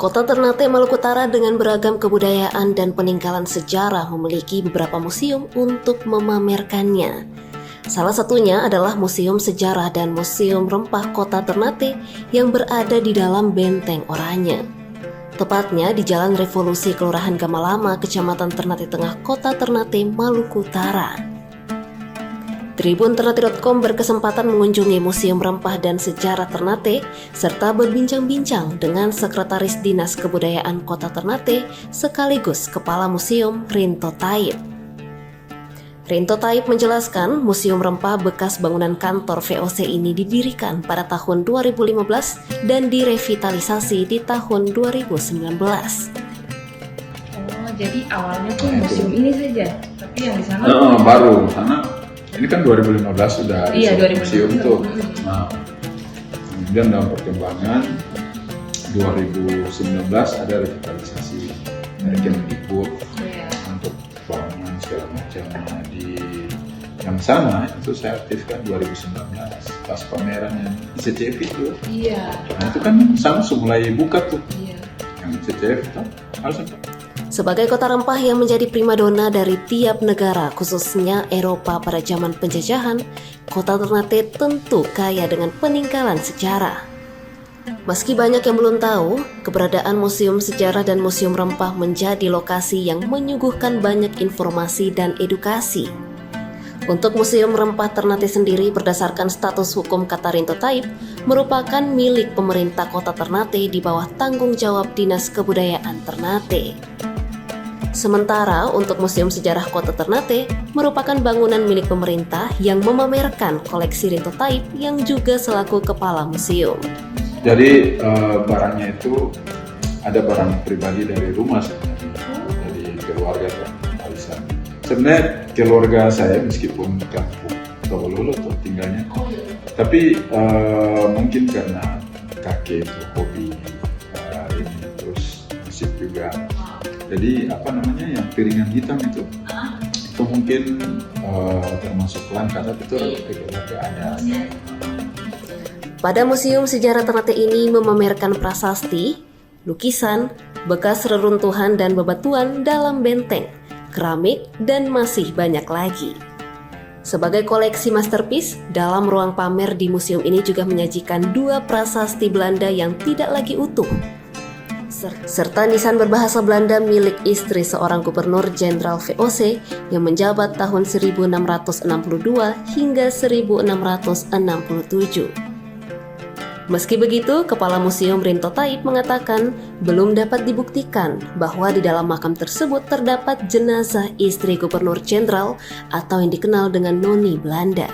Kota Ternate, Maluku Utara dengan beragam kebudayaan dan peninggalan sejarah memiliki beberapa museum untuk memamerkannya. Salah satunya adalah Museum Sejarah dan Museum Rempah Kota Ternate yang berada di dalam Benteng Oranye. Tepatnya di Jalan Revolusi, Kelurahan Gamalama, Kecamatan Ternate Tengah, Kota Ternate, Maluku Utara. TribunTernate.com berkesempatan mengunjungi Museum Rempah dan Sejarah Ternate serta berbincang-bincang dengan Sekretaris Dinas Kebudayaan Kota Ternate sekaligus Kepala Museum Rinto Taib. Rinto Taib menjelaskan Museum Rempah bekas bangunan kantor VOC ini didirikan pada tahun 2015 dan direvitalisasi di tahun 2019. Jadi awalnya tuh museum ini saja, tapi yang di sana baru sana. Ini kan 2015 sudah museum tuh. Nah, kemudian dalam perkembangan 2019 ada revitalisasi dari Kemdikbud untuk bangunan segala macam. Nah, di yang sana itu saya aktifkan 2019 pas pameran yang ICCF itu. Nah, itu kan sana mulai buka tuh. Yang ICCF itu harus apa? Sebagai kota rempah yang menjadi primadona dari tiap negara, khususnya Eropa pada zaman penjajahan, Kota Ternate tentu kaya dengan peninggalan sejarah. Meski banyak yang belum tahu, keberadaan Museum Sejarah dan Museum Rempah menjadi lokasi yang menyuguhkan banyak informasi dan edukasi. Untuk Museum Rempah Ternate sendiri berdasarkan status hukum kata Rinto Taib, merupakan milik pemerintah Kota Ternate di bawah tanggung jawab Dinas Kebudayaan Ternate. Sementara untuk Museum Sejarah Kota Ternate merupakan bangunan milik pemerintah yang memamerkan koleksi Rinto Taib yang juga selaku kepala museum. Jadi barangnya itu ada barang pribadi dari rumah sebenarnya, dari keluarga Alisa. Sebenarnya keluarga saya meskipun di kampung Tawalulu atau tinggalnya, tapi mungkin karena kakek itu hobi ini terus musik juga. Jadi yang piringan hitam itu mungkin termasuk langka, tapi itu keluarga ada. Pada Museum Sejarah Ternate ini memamerkan prasasti, lukisan, bekas reruntuhan dan bebatuan dalam benteng, keramik, dan masih banyak lagi. Sebagai koleksi masterpiece, dalam ruang pamer di museum ini juga menyajikan 2 prasasti Belanda yang tidak lagi utuh, serta nisan berbahasa Belanda milik istri seorang gubernur jenderal VOC yang menjabat tahun 1662 hingga 1667. Meski begitu, Kepala Museum Rinto Taib mengatakan belum dapat dibuktikan bahwa di dalam makam tersebut terdapat jenazah istri gubernur jenderal atau yang dikenal dengan Noni Belanda.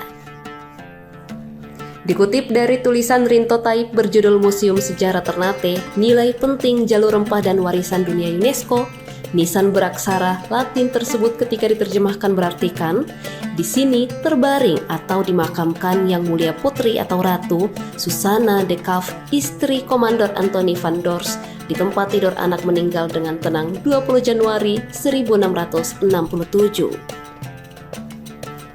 Dikutip dari tulisan Rinto Taib berjudul Museum Sejarah Ternate, Nilai Penting Jalur Rempah dan Warisan Dunia UNESCO, nisan beraksara Latin tersebut ketika diterjemahkan berartikan, di sini terbaring atau dimakamkan Yang Mulia Putri atau Ratu Susana de Kalf, istri Komandor Anthony van Dors, di tempat tidur anak meninggal dengan tenang 20 Januari 1667.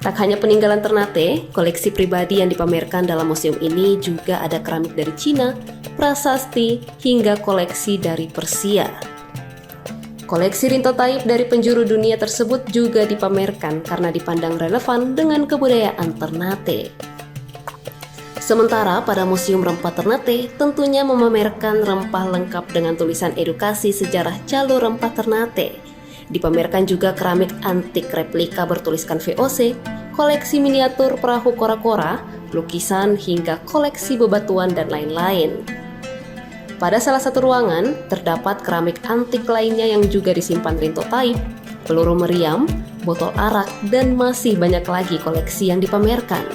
Tak hanya peninggalan Ternate, koleksi pribadi yang dipamerkan dalam museum ini juga ada keramik dari Cina, prasasti, hingga koleksi dari Persia. Koleksi Rinto Taib dari penjuru dunia tersebut juga dipamerkan karena dipandang relevan dengan kebudayaan Ternate. Sementara pada Museum Rempah Ternate tentunya memamerkan rempah lengkap dengan tulisan edukasi sejarah jalur rempah Ternate. Dipamerkan juga keramik antik replika bertuliskan VOC, koleksi miniatur perahu kora-kora, lukisan hingga koleksi bebatuan dan lain-lain. Pada salah satu ruangan terdapat keramik antik lainnya yang juga disimpan Rinto Taib, peluru meriam, botol arak, dan masih banyak lagi koleksi yang dipamerkan.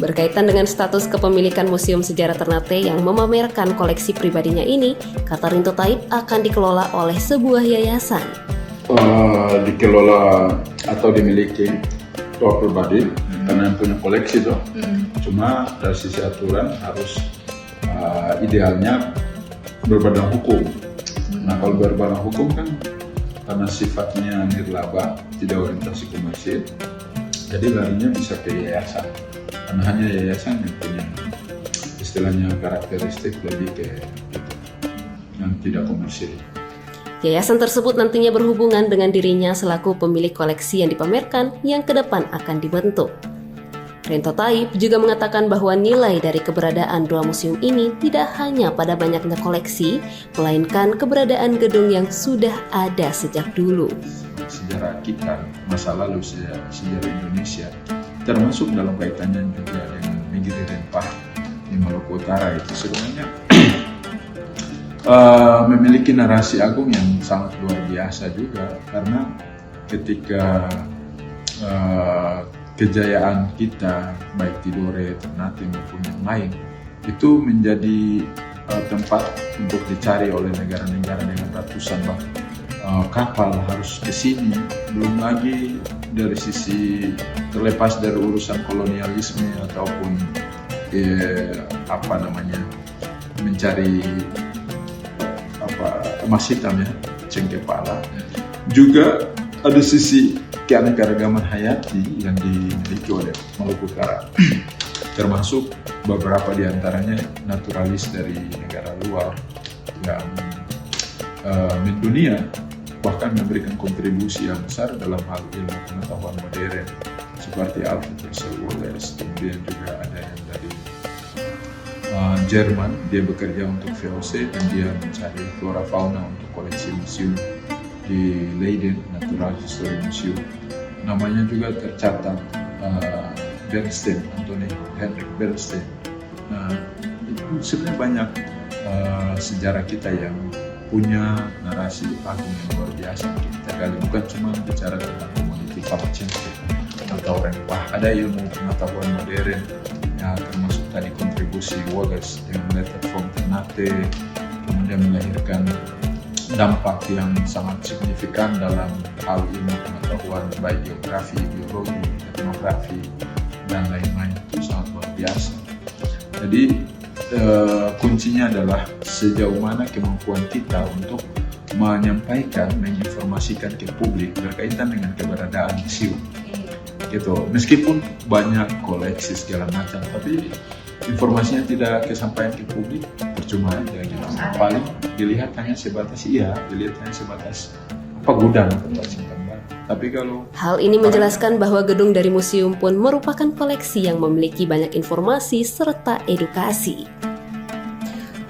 Berkaitan dengan status kepemilikan Museum Sejarah Ternate yang memamerkan koleksi pribadinya ini, kata Rinto Taib akan dikelola oleh sebuah yayasan. Dikelola atau dimiliki orang pribadi karena yang punya koleksi tuh. Cuma dari sisi aturan harus idealnya berbadan hukum. Nah, kalau berbadan hukum kan karena sifatnya nirlaba, tidak orientasi komersil, jadi larinya bisa ke yayasan. Karena hanya yayasan yang punya istilahnya karakteristik lebih ke gitu. yang tidak komersil. Yayasan tersebut nantinya berhubungan dengan dirinya selaku pemilik koleksi yang dipamerkan yang ke depan akan dibentuk. Rento Taib juga mengatakan bahwa nilai dari keberadaan dua museum ini tidak hanya pada banyaknya koleksi, melainkan keberadaan gedung yang sudah ada sejak dulu. Sejarah kita, masa lalu sejarah Indonesia, termasuk dalam kaitannya juga dengan negeri rempah di Maluku Utara itu sebenarnya memiliki narasi agung yang sangat luar biasa juga, karena ketika kejayaan kita baik Tidore, Ternate maupun yang lain itu menjadi tempat untuk dicari oleh negara-negara dengan ratusan kapal harus ke sini, belum lagi dari sisi terlepas dari urusan kolonialisme ataupun mencari emas hitam ya, cengkepala. Juga ada sisi keanekaragaman hayati yang dimiliki oleh Maluku Utara, termasuk beberapa di antaranya naturalis dari negara luar yang mendunia, bahkan memberikan kontribusi yang besar dalam hal ilmu pengetahuan modern seperti Alfred Russel Wallace. Kemudian juga ada yang dari Jerman, dia bekerja untuk VOC dan dia mencari flora fauna untuk koleksi museum di Leiden Natural History Museum. Namanya juga tercatat Bernstein, Anthony Henrik Bernstein. Nah, itu sebenarnya banyak sejarah kita yang punya narasi agung yang luar biasa. Kita gali bukan cuma bicara tentang komoditi palacente atau rempah, ada ilmu pengetahuan modern ya, termasuk tadi kontribusi Wallace yang melihat from Ternate, kemudian melahirkan dampak yang sangat signifikan dalam hal ilmu pengetahuan baik geografi, biologi, etnografi, dan lain-lain. Itu sangat luar biasa. Jadi kuncinya adalah sejauh mana kemampuan kita untuk menyampaikan, menginformasikan ke publik berkaitan dengan keberadaan museum. Gitu. Meskipun banyak koleksi segala macam, tapi informasinya tidak kesampaian ke publik, percuma aja gitu. Paling dilihat hanya sebatas gudang tempat simpan barang. Tapi kalau hal ini menjelaskan bahwa gedung dari museum pun merupakan koleksi yang memiliki banyak informasi serta edukasi.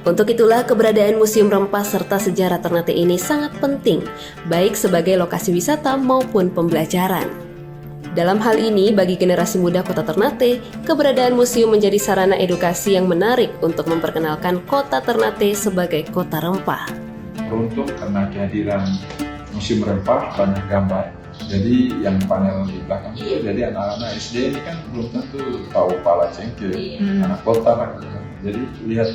Untuk itulah keberadaan Museum Rempah serta Sejarah Ternate ini sangat penting, baik sebagai lokasi wisata maupun pembelajaran. Dalam hal ini, bagi generasi muda Kota Ternate, keberadaan museum menjadi sarana edukasi yang menarik untuk memperkenalkan Kota Ternate sebagai kota rempah. Beruntung karena kehadiran Museum Rempah banyak gambar. Jadi yang panel di belakang itu, jadi anak-anak SD ini kan belum tentu tahu palacente, anak kota lah. Jadi lihat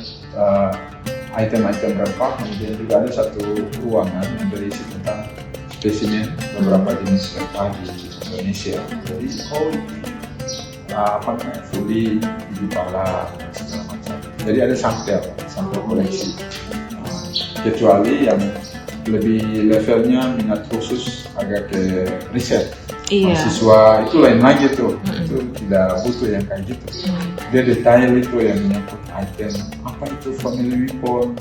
item-item rempah, kemudian juga ada satu ruangan yang berisi tentang spesimen beberapa jenis rempah di Indonesia. Jadi fuli, biji pala, dan segala macam. Jadi ada sampel koleksi. Kecuali yang lebih levelnya minat khusus agak ke riset. Mahasiswa itu lain lagi tuh, itu tidak butuh yang kayak gitu. Dia detail itu yang menyangkut item, apa itu family weapon,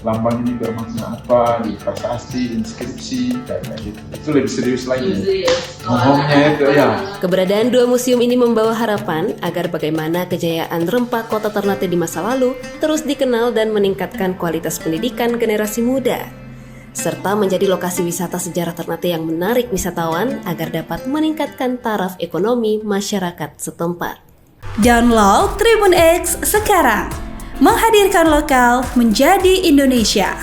lambang ini bermakna apa, di prasasti, inskripsi, kayak gitu. Itu lebih serius lagi. Ngomongnya itu ya. Keberadaan dua museum ini membawa harapan agar bagaimana kejayaan rempah Kota Ternate di masa lalu terus dikenal dan meningkatkan kualitas pendidikan generasi muda, serta menjadi lokasi wisata sejarah Ternate yang menarik wisatawan agar dapat meningkatkan taraf ekonomi masyarakat setempat. Download Tribun X sekarang, menghadirkan lokal menjadi Indonesia.